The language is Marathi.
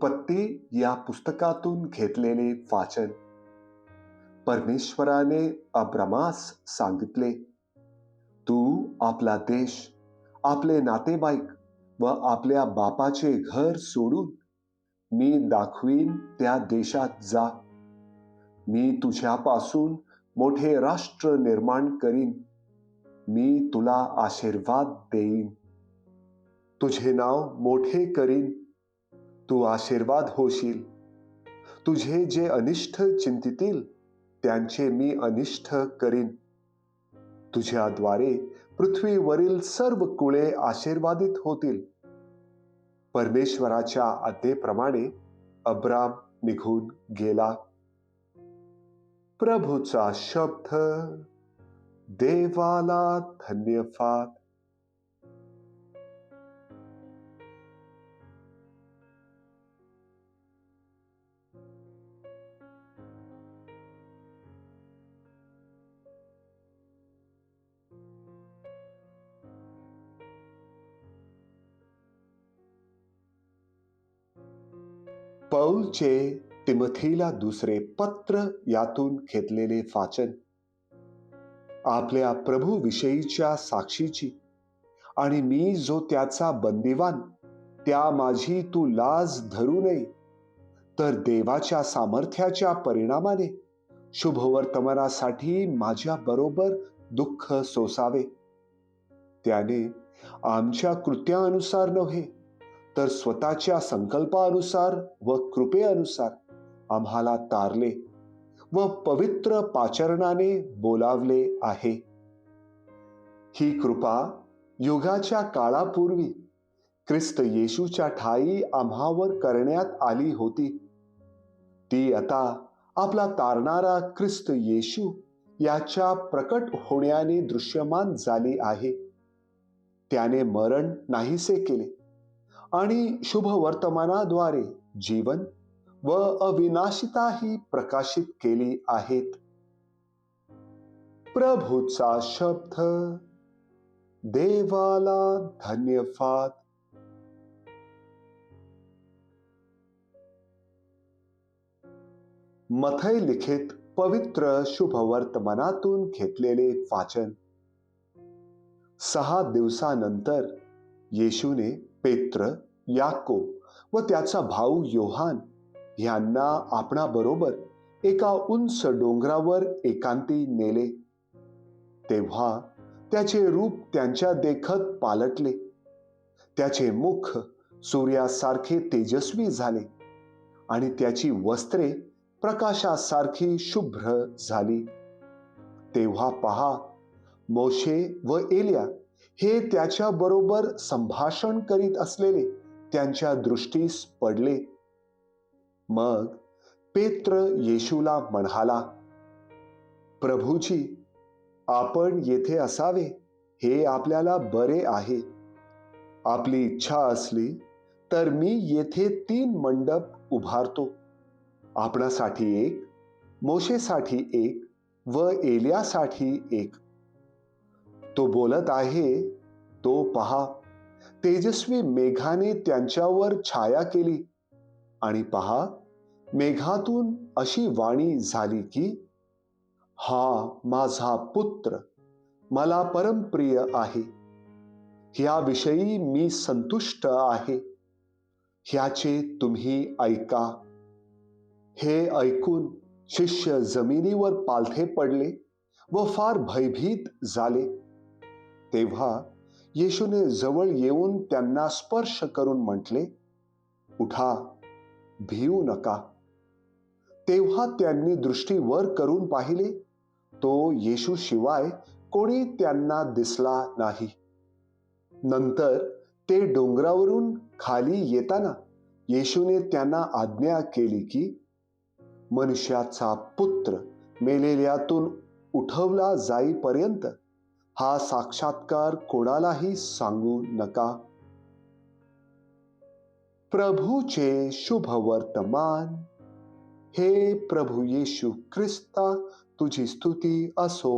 उत्पत्ती या पुस्तकातून घेतलेले वाचन. परमेश्वराने अब्रामास सांगितले, तू आपला देश, आपले नातेवाईक व आपल्या बापाचे घर सोडून मी दाखवीन त्या देशात जा. मी तुझ्यापासून मोठे राष्ट्र निर्माण करीन. मी तुला आशीर्वाद देईन. तुझे नाव मोठे करीन. तू आशीर्वाद होशील. तुझे जे अनिष्ट चिंतितील त्यांचे मी अनिष्ट करीन. तुझ्याद्वारे पृथ्वीवरील सर्व कुळे आशीर्वादित होतील. परमेश्वराच्या आज्ञेप्रमाणे अब्राम निघून गेला. प्रभूचा शब्द. देवाला धन्यवाद. पौलचे तिमोथीला दुसरे पत्र यातून घेतलेले वाचन. आपल्या प्रभू विषयीच्या साक्षीची आणि मी जो त्याचा बंदिवान, त्या माझी तू लाज धरू नये, तर देवाच्या सामर्थ्याच्या परिणामाने शुभवर्तमानासाठी माझ्या बरोबर दुःख सोसावे. त्याने आमच्या कृत्यानुसार नव्हे, तर स्वतःच्या संकल्पानुसार व कृपेनुसार आम्हाला तारले व पवित्र पाचरणाने बोलावले आहे. ही कृपा युगाच्या काळापूर्वी ख्रिस्त येशूच्या ठायी आम्हावर करण्यात आली होती. ती आता आपला तारणारा ख्रिस्त येशू याच्या प्रकट होण्याने दृश्यमान झाली आहे. त्याने मरण नाहीसे केले आणि शुभ वर्तमानाद्वारे जीवन व अविनाशिताही प्रकाशित केली आहेत. प्रभूचा शब्द. देवाला धन्यवाद. मथै लिखित पवित्र शुभवर्तमानातून घेतलेले वाचन. 6 दिवसानंतर येशूने पेत्र, याकोब व त्याचा भाऊ योहान यांना आपणाबरोबर एका उंच डोंगरावर एकांती नेले. तेव्हा त्याचे रूप त्यांच्या देखत पालटले. त्याचे मुख सूर्यासारखे तेजस्वी झाले आणि त्याची वस्त्रे प्रकाशासारखी शुभ्र झाली. तेव्हा पहा, मोशे व एलिया हे त्याच्या बरोबर संभाषण करीत असलेले त्यांच्या दृष्टीस पडले. मग पेत्र येशूला म्हणाला, प्रभूजी, आपण येथे असावे हे आपल्याला बरे आहे. आपली इच्छा असली तर मी येथे 3 मंडप उभारतो. आपणासाठी एक, मोशेसाठी एक व एलियासाठी एक. तो बोलत आहे, तो पहा, तेजस्वी मेघाने त्यांच्यावर छाया केली आणि पहा, मेघातून अशी वाणी झाली की, हा माझा पुत्र मला परमप्रिय आहे. ह्याविषयी मी संतुष्ट आहे. ह्याचे तुम्ही ऐका. हे ऐकून शिष्य जमिनीवर पालथे पडले व फार भयभीत झाले. तेव्हा येशूने जवळ येऊन त्यांना स्पर्श करून म्हटले, उठा, भिवू नका. तेव्हा त्यांनी दृष्टी वर करून पाहिले, तो येशू शिवाय कोणी त्यांना दिसला नाही. नंतर ते डोंगरावरून खाली येताना येशूने त्यांना आज्ञा केली की, मनुष्याचा पुत्र मेलेल्यातून उठवला जाईपर्यंत हा साक्षात्कार कोणालाही सांगू नका. प्रभूचे शुभवर्तमान. हे प्रभू येशू ख्रिस्ता, तुझी स्तुती असो.